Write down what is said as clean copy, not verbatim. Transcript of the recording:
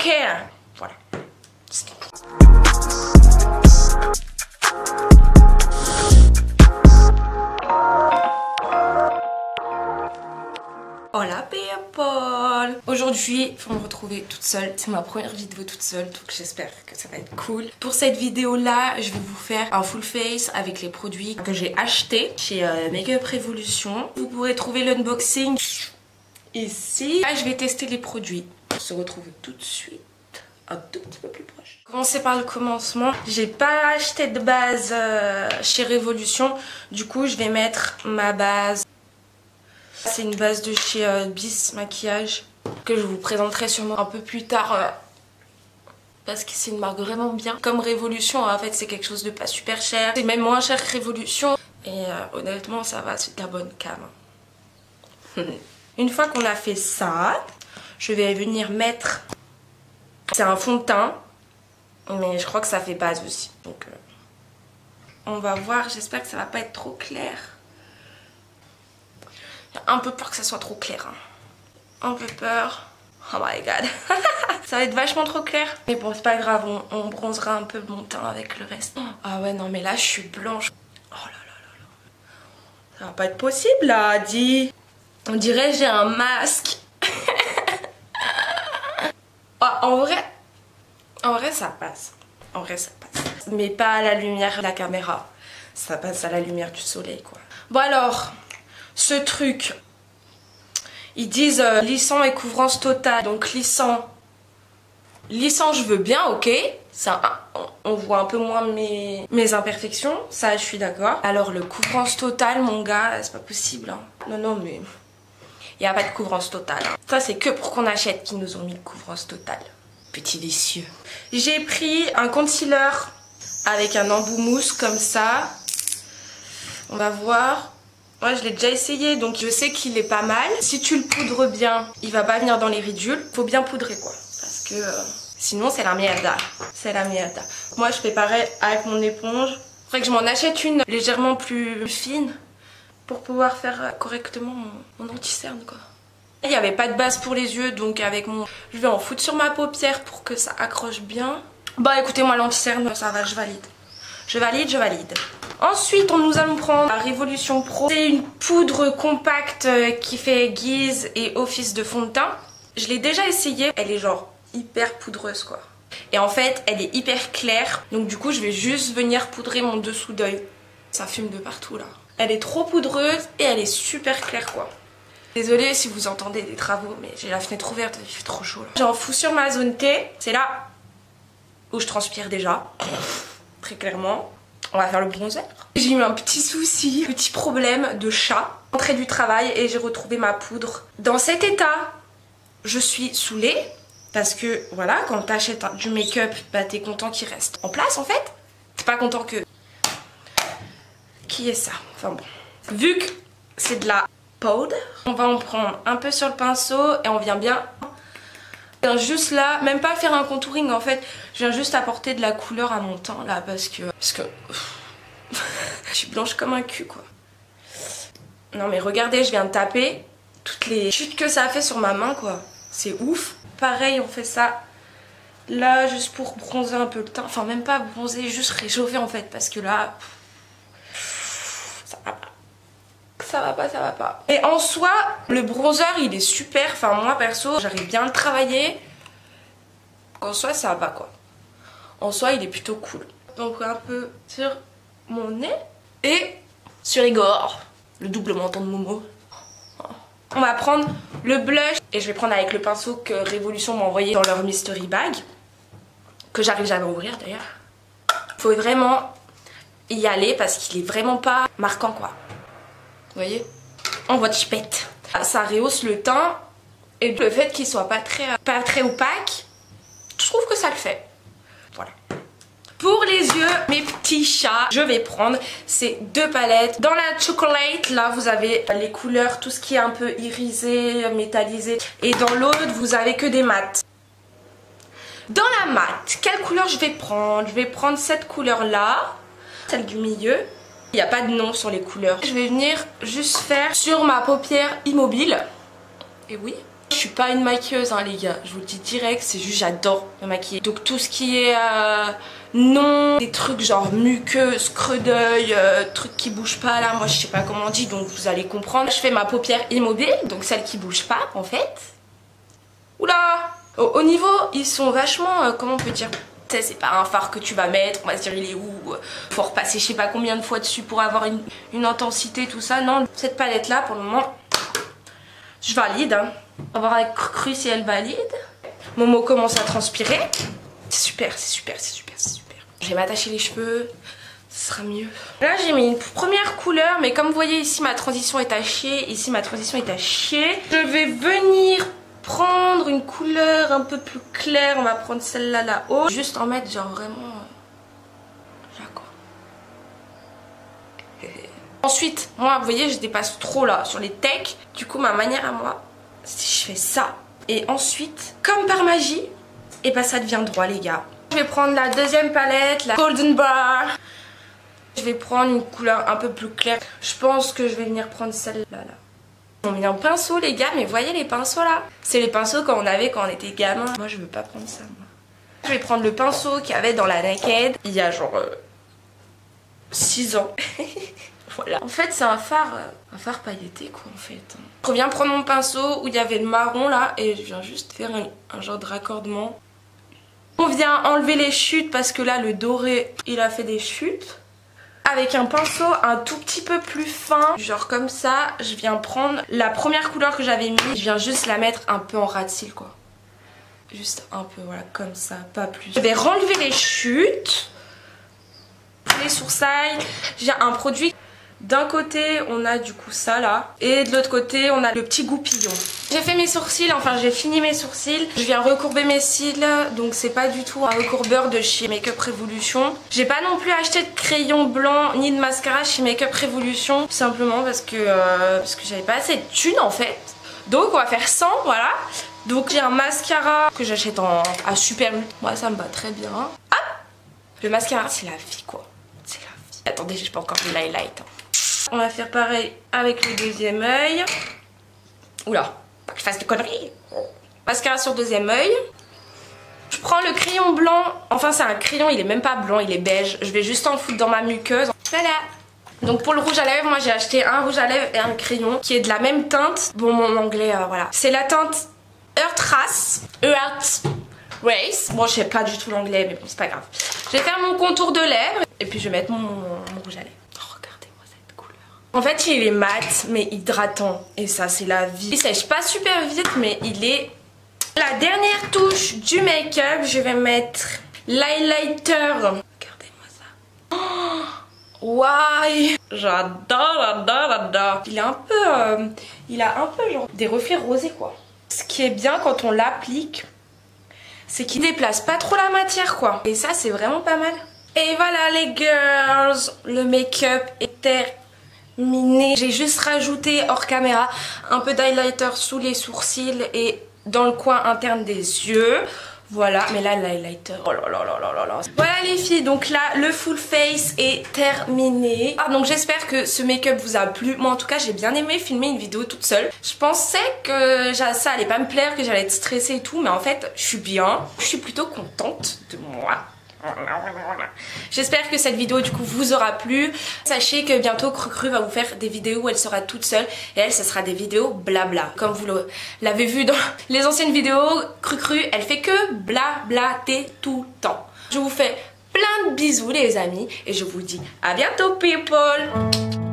care. Voilà. Hola people! Aujourd'hui, faut me retrouver toute seule. C'est ma première vidéo toute seule, donc j'espère que ça va être cool. Pour cette vidéo-là, je vais vous faire un full face avec les produits que j'ai achetés chez Makeup Revolution. Vous pourrez trouver l'unboxing ici. Là, je vais tester les produits. On se retrouve tout de suite, un tout petit peu plus proche. Commencer par le commencement. J'ai pas acheté de base chez Revolution. Du coup, je vais mettre ma base. C'est une base de chez Bis Maquillage que je vous présenterai sûrement un peu plus tard parce que c'est une marque vraiment bien. Comme Révolution, en fait, c'est quelque chose de pas super cher. C'est même moins cher que Révolution. Et honnêtement, ça va, c'est de la bonne cam. Une fois qu'on a fait ça, je vais venir mettre... C'est un fond de teint, mais je crois que ça fait base aussi. Donc, on va voir, j'espère que ça va pas être trop clair. J'ai un peu peur que ça soit trop clair. Hein. Un peu peur. Oh my god. Ça va être vachement trop clair. Mais bon, c'est pas grave, on bronzera un peu mon teint avec le reste. Ah ouais, non, mais là, je suis blanche. Oh là là là là. Ça va pas être possible, là, dis. On dirait que j'ai un masque. Oh, en vrai, ça passe. En vrai, ça passe. Mais pas à la lumière de la caméra. Ça passe à la lumière du soleil, quoi. Bon alors... Ce truc, ils disent lissant et couvrance totale. Donc lissant, je veux bien, ok. Ça, on voit un peu moins mes imperfections, ça je suis d'accord. Alors le couvrance totale, mon gars, c'est pas possible. Hein. Non, mais il n'y a pas de couvrance totale. Hein. Ça c'est que pour qu'on achète qu'ils nous ont mis le couvrance totale. Petit vicieux. J'ai pris un concealer avec un embout mousse comme ça. On va voir. Moi je l'ai déjà essayé donc je sais qu'il est pas mal. Si tu le poudres bien, il va pas venir dans les ridules. Faut bien poudrer quoi. Parce que sinon c'est la merde. C'est la merde. Moi je fais pareil avec mon éponge. Faudrait que je m'en achète une légèrement plus fine pour pouvoir faire correctement mon anti-cerne quoi. Il n'y avait pas de base pour les yeux donc avec mon... Je vais en foutre sur ma paupière pour que ça accroche bien. Bah écoutez moi l'anti-cerne ça va, je valide. Je valide. Ensuite, nous allons prendre la Révolution Pro. C'est une poudre compacte qui fait guise et office de fond de teint. Je l'ai déjà essayé. Elle est genre hyper poudreuse quoi. Et en fait, elle est hyper claire. Donc du coup, je vais juste venir poudrer mon dessous d'œil. Ça fume de partout là. Elle est trop poudreuse et elle est super claire quoi. Désolée si vous entendez des travaux, mais j'ai la fenêtre ouverte, il fait trop chaud là. J'en fous sur ma zone T. C'est là où je transpire déjà. Très clairement. On va faire le bronzer. J'ai eu un petit souci, petit problème de chat. Rentrée du travail et j'ai retrouvé ma poudre. Dans cet état, je suis saoulée. Parce que voilà, quand t'achètes du make-up, bah t'es content qu'il reste en place en fait. T'es pas content que... Qui est ça? Enfin bon. Vu que c'est de la powder, on va en prendre un peu sur le pinceau et on vient bien... Juste là, même pas faire un contouring en fait, je viens juste apporter de la couleur à mon teint là parce que je suis blanche comme un cul quoi. Non mais regardez, je viens de taper toutes les chutes que ça a fait sur ma main quoi, c'est ouf. Pareil on fait ça là juste pour bronzer un peu le teint, enfin même pas bronzer, juste réchauffer en fait parce que là ça va pas. Ça va pas. Et en soi, le bronzer il est super. Enfin moi perso, j'arrive bien à le travailler. En soi ça va quoi. En soi il est plutôt cool. Donc un peu sur mon nez et sur les gorges. Le double menton de Momo. On va prendre le blush. Et je vais prendre avec le pinceau que Révolution m'a envoyé dans leur mystery bag. Que j'arrive jamais à ouvrir d'ailleurs. Faut vraiment y aller parce qu'il est vraiment pas marquant quoi. Vous voyez, on voit chipette. Ça rehausse le teint et le fait qu'il soit pas très opaque, je trouve que ça le fait. Voilà. Pour les yeux, mes petits chats, je vais prendre ces deux palettes. Dans la chocolate, là vous avez les couleurs, tout ce qui est un peu irisé, métallisé. Et dans l'autre, vous avez que des mats. Dans la mat, quelle couleur je vais prendre? Je vais prendre cette couleur là, celle du milieu. Il n'y a pas de nom sur les couleurs. Je vais venir juste faire sur ma paupière immobile. Et oui. Je suis pas une maquilleuse hein, les gars, je vous le dis direct, c'est juste j'adore me maquiller. Donc tout ce qui est non, des trucs genre muqueuse, creux d'œil, trucs qui bougent pas là, moi je sais pas comment on dit donc vous allez comprendre. Je fais ma paupière immobile, donc celle qui bouge pas en fait. Oula! Au niveau, ils sont vachement, comment on peut dire, c'est pas un fard que tu vas mettre, on va se dire il est où, faut repasser je sais pas combien de fois dessus pour avoir une intensité, tout ça. Non, cette palette là pour le moment, je valide. Hein. On va voir avec Cru si elle valide. Momo commence à transpirer. C'est super, c'est super, c'est super, c'est super. Je vais m'attacher les cheveux, ce sera mieux. Là j'ai mis une première couleur, mais comme vous voyez ici ma transition est à chier, ici ma transition est à chier. Je vais venir prendre une couleur un peu plus claire, on va prendre celle-là là-haut. Juste en mettre genre vraiment là quoi. Ensuite, moi vous voyez je dépasse trop là sur les techs. Du coup ma manière à moi, si je fais ça et ensuite, comme par magie, et bah ça devient droit les gars. Je vais prendre la deuxième palette, la Golden Bar. Je vais prendre une couleur un peu plus claire. Je pense que je vais venir prendre celle-là là. On met un pinceau les gars, mais voyez les pinceaux là, c'est les pinceaux qu'on avait quand on était gamin. Moi je veux pas prendre ça moi. Je vais prendre le pinceau qu'il y avait dans la Naked il y a genre 6 ans. Voilà. En fait c'est un fard pailleté quoi en fait. Je reviens prendre mon pinceau où il y avait le marron là et je viens juste faire un genre de raccordement. On vient enlever les chutes parce que là le doré il a fait des chutes. Avec un pinceau un tout petit peu plus fin, genre comme ça, je viens prendre la première couleur que j'avais mis, je viens juste la mettre un peu en ras de cils quoi. Juste un peu, voilà, comme ça, pas plus. Je vais renlever les chutes, les sourcils. J'ai un produit, d'un côté on a du coup ça là, et de l'autre côté on a le petit goupillon. J'ai fait mes sourcils, enfin j'ai fini mes sourcils. Je viens recourber mes cils, donc c'est pas du tout un recourbeur de chez Makeup Revolution. J'ai pas non plus acheté de crayon blanc ni de mascara chez Makeup Revolution, tout simplement parce que j'avais pas assez de thunes en fait. Donc on va faire 100, voilà. Donc j'ai un mascara que j'achète à Super U. Moi ça me va très bien. Hop, le mascara c'est la vie quoi. C'est la vie. Attendez, j'ai pas encore de l'highlight. On va faire pareil avec le deuxième œil. Oula, pas que je fasse de conneries. Mascara sur deuxième œil. Je prends le crayon blanc. Enfin c'est un crayon, il est même pas blanc, il est beige. Je vais juste en foutre dans ma muqueuse. Voilà. Donc pour le rouge à lèvres, moi j'ai acheté un rouge à lèvres et un crayon qui est de la même teinte. Bon mon anglais, voilà. C'est la teinte Earth Race. Bon je sais pas du tout l'anglais mais bon c'est pas grave. Je vais faire mon contour de lèvres et puis je vais mettre mon rouge à lèvres. En fait il est mat mais hydratant et ça c'est la vie. Il sèche pas super vite mais il est... La dernière touche du make-up, je vais mettre l'highlighter. Regardez-moi ça. Oh, ouais, j'adore. Il a un peu genre des reflets rosés quoi. Ce qui est bien quand on l'applique, c'est qu'il déplace pas trop la matière quoi. Et ça c'est vraiment pas mal. Et voilà les girls, le make-up est terminé. J'ai juste rajouté hors caméra un peu d'highlighter sous les sourcils et dans le coin interne des yeux. Voilà, mais là l'highlighter, oh là là là là là. Voilà les filles, donc là le full face est terminé. Donc j'espère que ce make-up vous a plu. Moi en tout cas j'ai bien aimé filmer une vidéo toute seule. Je pensais que ça allait pas me plaire, que j'allais être stressée et tout, mais en fait je suis bien. Je suis plutôt contente de moi. J'espère que cette vidéo du coup vous aura plu. Sachez que bientôt Cru va vous faire des vidéos où elle sera toute seule et elle ce sera des vidéos blabla. Comme vous l'avez vu dans les anciennes vidéos, Cru elle fait que blablater tout le temps. Je vous fais plein de bisous les amis et je vous dis à bientôt people.